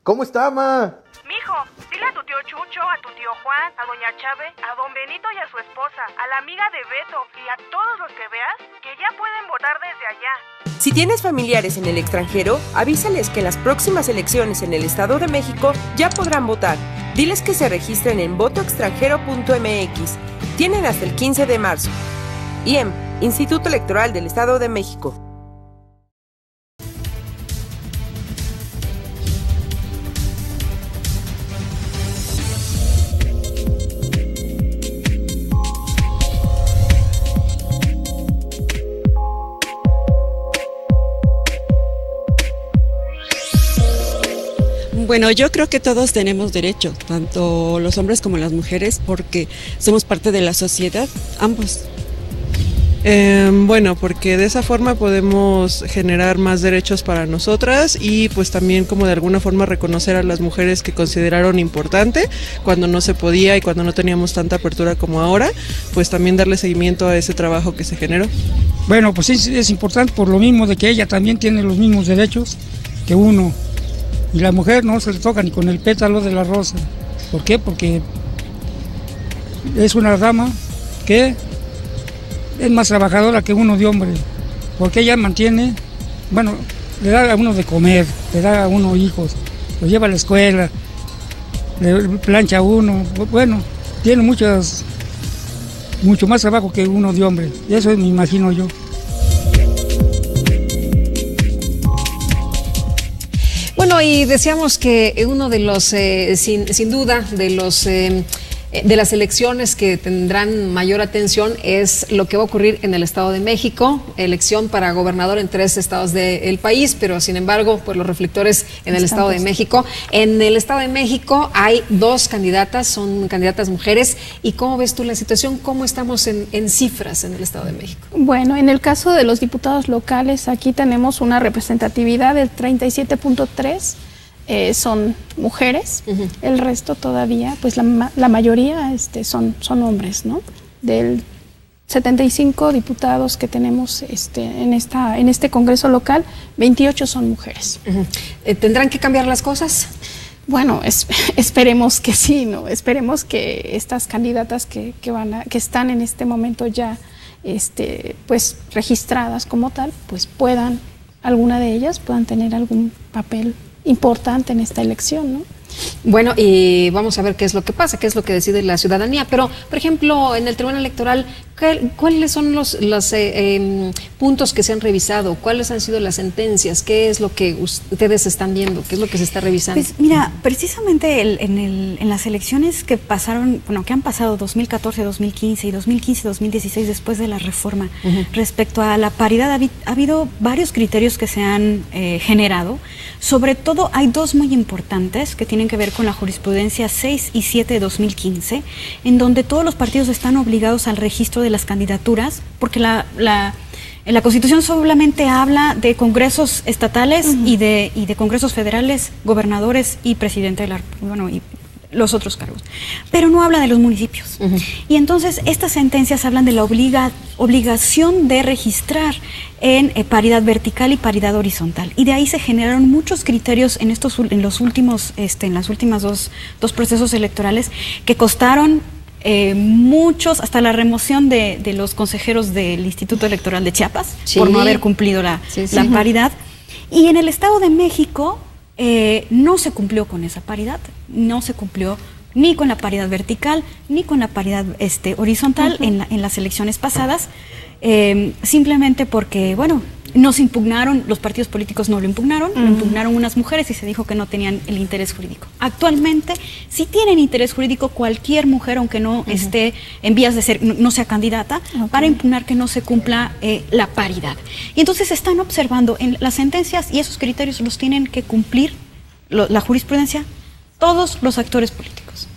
¿Cómo está, ma? Mijo, dile a tu tío Chucho, a tu tío Juan, a doña Chave, a don Benito y a su esposa, a la amiga de Beto y a todos los que veas que ya pueden votar desde allá. Si tienes familiares en el extranjero, avísales que en las próximas elecciones en el Estado de México ya podrán votar. Diles que se registren en votoextranjero.mx. Tienen hasta el 15 de marzo. IEM, Instituto Electoral del Estado de México. Bueno, yo creo que todos tenemos derecho, tanto los hombres como las mujeres, porque somos parte de la sociedad, ambos. Bueno, porque de esa forma podemos generar más derechos para nosotras y pues también como de alguna forma reconocer a las mujeres que consideraron importante cuando no se podía y cuando no teníamos tanta apertura como ahora, pues también darle seguimiento a ese trabajo que se generó. Bueno, pues es importante por lo mismo de que ella también tiene los mismos derechos que uno. Y la mujer no se le toca ni con el pétalo de la rosa. ¿Por qué? Porque es una dama que es más trabajadora que uno de hombre. Porque ella mantiene, bueno, le da a uno de comer, le da a uno hijos, lo lleva a la escuela, le plancha a uno. Bueno, tiene mucho más trabajo que uno de hombre. Y eso me imagino yo. Bueno, y decíamos que uno de los, sin duda, de las elecciones que tendrán mayor atención es lo que va a ocurrir en el Estado de México, elección para gobernador en 3 estados del país, pero sin embargo, pues los reflectores en el Estado de México. En el Estado de México hay 2 candidatas, son candidatas mujeres. ¿Y cómo ves tú la situación? ¿Cómo estamos en cifras en el Estado de México? Bueno, en el caso de los diputados locales, aquí tenemos una representatividad del 37.3%. Son mujeres, el resto todavía, pues la mayoría son hombres, ¿no? Del 75 diputados que tenemos en este Congreso local, 28 son mujeres. ¿Tendrán que cambiar las cosas? Bueno, esperemos que sí, ¿no? Esperemos que estas candidatas que están en este momento ya pues registradas como tal, pues alguna de ellas puedan tener algún papel importante en esta elección, ¿no? Bueno, y vamos a ver qué es lo que pasa, qué es lo que decide la ciudadanía. Pero, por ejemplo, en el Tribunal Electoral, ¿cuáles son los puntos que se han revisado? ¿Cuáles han sido las sentencias? ¿Qué es lo que ustedes están viendo? ¿Qué es lo que se está revisando? Pues mira, precisamente en las elecciones que pasaron, que han pasado 2014, 2015 y 2015, 2016 después de la reforma, respecto a la paridad, ha habido varios criterios que se han generado. Sobre todo hay dos muy importantes que tienen que ver con la jurisprudencia 6 y 7 de 2015, en donde todos los partidos están obligados al registro de las candidaturas, porque la Constitución solamente habla de congresos estatales y de congresos federales, gobernadores y presidente de la y los otros cargos, pero no habla de los municipios. Y entonces estas sentencias hablan de la obligación de registrar en paridad vertical y paridad horizontal, y de ahí se generaron muchos criterios en las últimas dos procesos electorales que costaron muchos, hasta la remoción de los consejeros del Instituto Electoral de Chiapas, por no haber cumplido la paridad. Y en el Estado de México no se cumplió con esa paridad, no se cumplió ni con la paridad vertical ni con la paridad horizontal en las elecciones pasadas, simplemente porque, no se impugnaron, los partidos políticos no lo impugnaron, lo impugnaron unas mujeres y se dijo que no tenían el interés jurídico. Actualmente sí tienen interés jurídico cualquier mujer, aunque no esté en vías de ser, no sea candidata, para impugnar que no se cumpla la paridad. Y entonces están observando en las sentencias, y esos criterios los tienen que cumplir la jurisprudencia todos los actores políticos.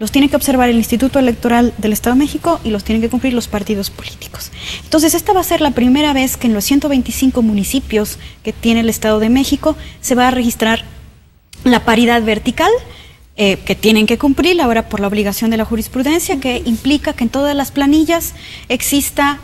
Los tiene que observar el Instituto Electoral del Estado de México y los tienen que cumplir los partidos políticos. Entonces, esta va a ser la primera vez que en los 125 municipios que tiene el Estado de México se va a registrar la paridad vertical, que tienen que cumplir ahora por la obligación de la jurisprudencia, que implica que en todas las planillas exista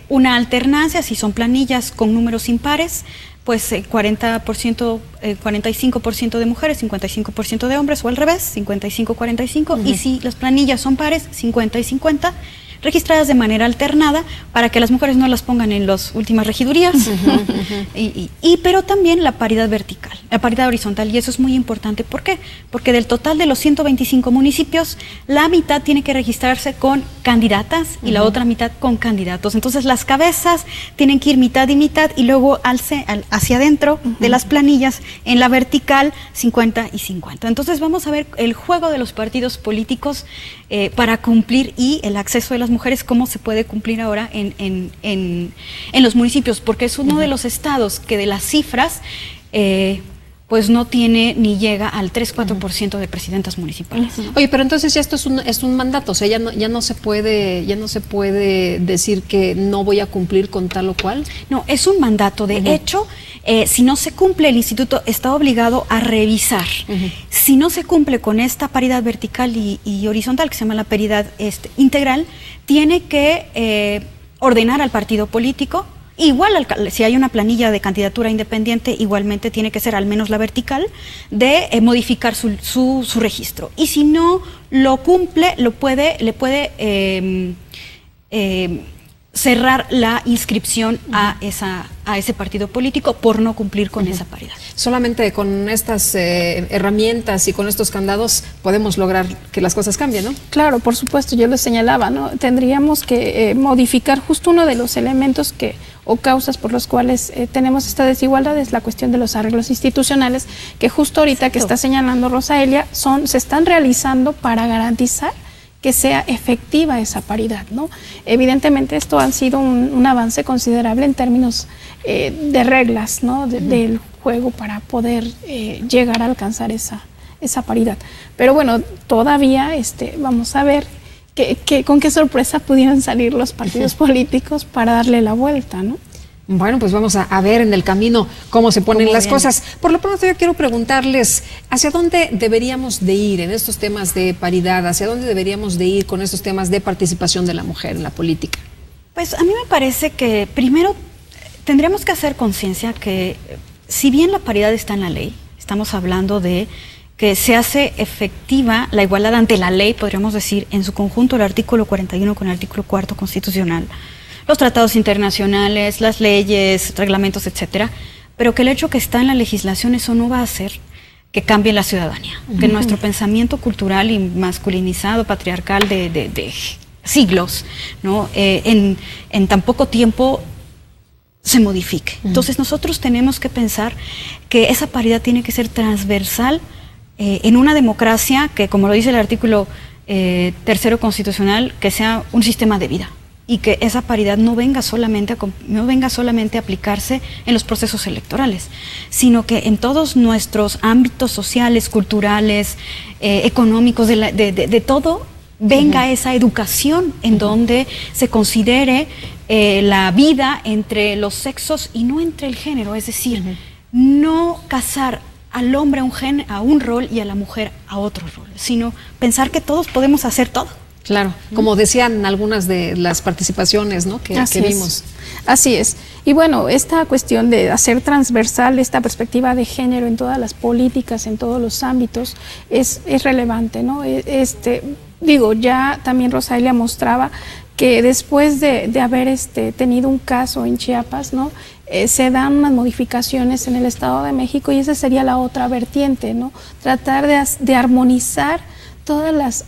una alternancia, si son planillas con números impares, pues 45% de mujeres, 55% de hombres, o al revés, 55-45, y si las planillas son pares, 50 y 50, registradas de manera alternada para que las mujeres no las pongan en las últimas regidurías, pero también la paridad vertical, la paridad horizontal, y eso es muy importante. ¿Por qué? Porque del total de los 125 municipios, la mitad tiene que registrarse con candidatas y la otra mitad con candidatos. Entonces las cabezas tienen que ir mitad y mitad, y luego hacia adentro de las planillas, en la vertical, 50 y 50. Entonces vamos a ver el juego de los partidos políticos para cumplir, y el acceso de las mujeres, cómo se puede cumplir ahora en los municipios, porque es uno de los estados que de las cifras pues no tiene ni llega al 3-4% de presidentas municipales. Oye, pero entonces ya esto es un mandato, o sea, ya no se puede decir que no voy a cumplir con tal o cual. No, es un mandato. De hecho, si no se cumple, el instituto está obligado a revisar. Si no se cumple con esta paridad vertical y horizontal, que se llama la paridad integral, tiene que ordenar al partido político. Igual, si hay una planilla de candidatura independiente, igualmente tiene que ser al menos la vertical, de modificar su registro. Y si no lo cumple, le puede cerrar la inscripción a ese partido político por no cumplir con esa paridad. Solamente con estas herramientas y con estos candados podemos lograr que las cosas cambien, ¿no? Claro, por supuesto, yo lo señalaba, ¿no? Tendríamos que modificar justo uno de los elementos o causas por los cuales tenemos esta desigualdad, es la cuestión de los arreglos institucionales, que justo ahorita que está señalando Rosaelia, se están realizando para garantizar que sea efectiva esa paridad, ¿no? Evidentemente esto ha sido un avance considerable en términos de reglas, ¿no? Del juego para poder llegar a alcanzar esa paridad. Pero bueno, todavía vamos a ver con qué sorpresa pudieran salir los partidos políticos para darle la vuelta, ¿no? Bueno, pues vamos a ver en el camino cómo se ponen las cosas. Por lo pronto yo quiero preguntarles, ¿hacia dónde deberíamos de ir en estos temas de paridad? ¿Hacia dónde deberíamos de ir con estos temas de participación de la mujer en la política? Pues a mí me parece que primero tendríamos que hacer conciencia que si bien la paridad está en la ley, estamos hablando de que se hace efectiva la igualdad ante la ley, podríamos decir, en su conjunto el artículo 41 con el artículo 4 constitucional, los tratados internacionales, las leyes, reglamentos, etcétera, pero que el hecho que está en la legislación eso no va a hacer que cambie la ciudadanía, que nuestro pensamiento cultural y masculinizado, patriarcal de siglos, ¿no? En tan poco tiempo se modifique. Entonces nosotros tenemos que pensar que esa paridad tiene que ser transversal en una democracia que, como lo dice el artículo 3 constitucional, que sea un sistema de vida y que esa paridad no venga solamente a aplicarse en los procesos electorales, sino que en todos nuestros ámbitos sociales, culturales, económicos, de todo, venga esa educación en donde se considere la vida entre los sexos y no entre el género, es decir, no casar al hombre a un rol y a la mujer a otro rol, sino pensar que todos podemos hacer todo. Claro, como decían algunas de las participaciones, ¿no? que vimos. Así es. Y bueno, esta cuestión de hacer transversal esta perspectiva de género en todas las políticas, en todos los ámbitos, es relevante, ¿no? Digo, ya también Rosalia mostraba que después de haber tenido un caso en Chiapas, ¿no? Se dan unas modificaciones en el Estado de México y esa sería la otra vertiente, ¿no? Tratar de armonizar todas las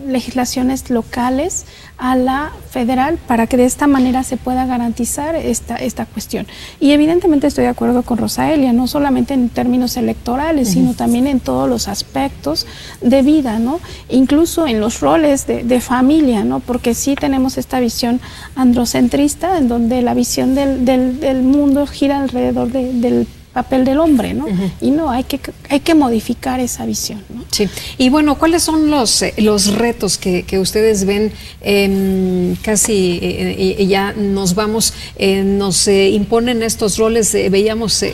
legislaciones locales a la federal para que de esta manera se pueda garantizar esta cuestión. Y evidentemente estoy de acuerdo con Rosaelia, no solamente en términos electorales, sino también en todos los aspectos de vida, ¿no? Incluso en los roles de familia, ¿no? Porque sí tenemos esta visión androcentrista en donde la visión del mundo gira alrededor del papel del hombre, ¿no? Y no, hay que modificar esa visión, ¿no? Sí. Y bueno, ¿cuáles son los retos que ustedes ven? Casi ya nos vamos, nos imponen estos roles, veíamos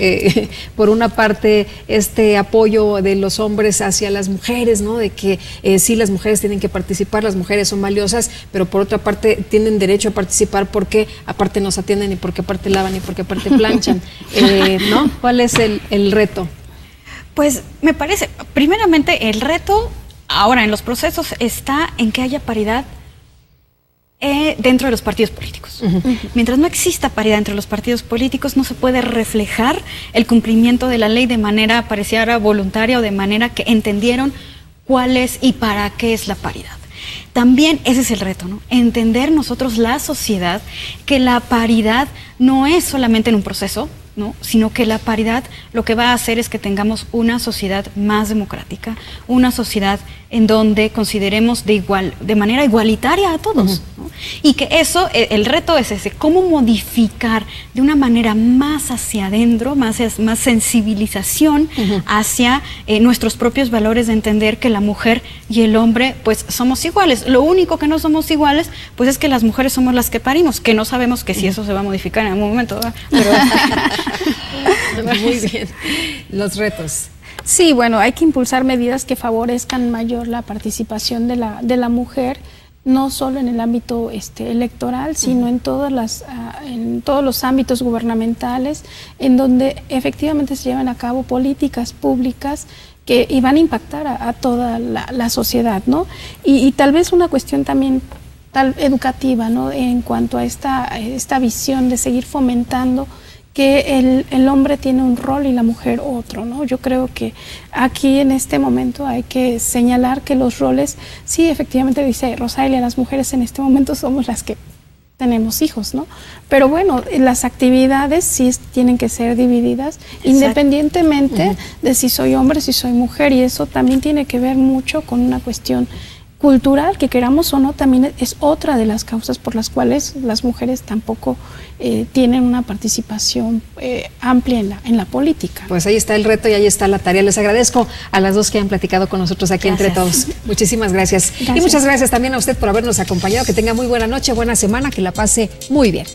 por una parte este apoyo de los hombres hacia las mujeres, ¿no? De que sí, las mujeres tienen que participar, las mujeres son valiosas, pero por otra parte tienen derecho a participar porque aparte nos atienden y porque aparte lavan y porque aparte planchan, ¿no? ¿Cuál es el reto? Pues me parece, primeramente el reto ahora en los procesos está en que haya paridad dentro de los partidos políticos. Mientras no exista paridad entre los partidos políticos no se puede reflejar el cumplimiento de la ley de manera pareciera voluntaria o de manera que entendieron cuál es y para qué es la paridad. También ese es el reto, ¿no? Entender nosotros la sociedad que la paridad no es solamente en un proceso, ¿no? Sino que la paridad lo que va a hacer es que tengamos una sociedad más democrática, una sociedad en donde consideremos de manera igualitaria a todos, ¿no? Y que eso, el reto es ese, cómo modificar de una manera más hacia adentro, más sensibilización hacia nuestros propios valores de entender que la mujer y el hombre pues somos iguales. Lo único que no somos iguales pues es que las mujeres somos las que parimos, que no sabemos que si eso se va a modificar en algún momento, ¿verdad? Pero muy bien. Los retos. Sí, bueno, hay que impulsar medidas que favorezcan mayor la participación de la mujer, no solo en el ámbito electoral, sino en todos los ámbitos gubernamentales, en donde efectivamente se llevan a cabo políticas públicas que van a impactar a toda la sociedad, ¿no? Y tal vez una cuestión también educativa, ¿no? En cuanto a esta visión de seguir fomentando que el hombre tiene un rol y la mujer otro, ¿no? Yo creo que aquí en este momento hay que señalar que los roles, sí, efectivamente dice Rosalia, las mujeres en este momento somos las que tenemos hijos, ¿no? Pero bueno, las actividades sí tienen que ser divididas. Exacto. Independientemente de si soy hombre, si soy mujer, y eso también tiene que ver mucho con una cuestión cultural, que queramos o no, también es otra de las causas por las cuales las mujeres tampoco tienen una participación amplia en la política. Pues ahí está el reto y ahí está la tarea. Les agradezco a las dos que han platicado con nosotros aquí. Gracias. Entre todos. Muchísimas gracias. Y muchas gracias también a usted por habernos acompañado. Que tenga muy buena noche, buena semana, que la pase muy bien.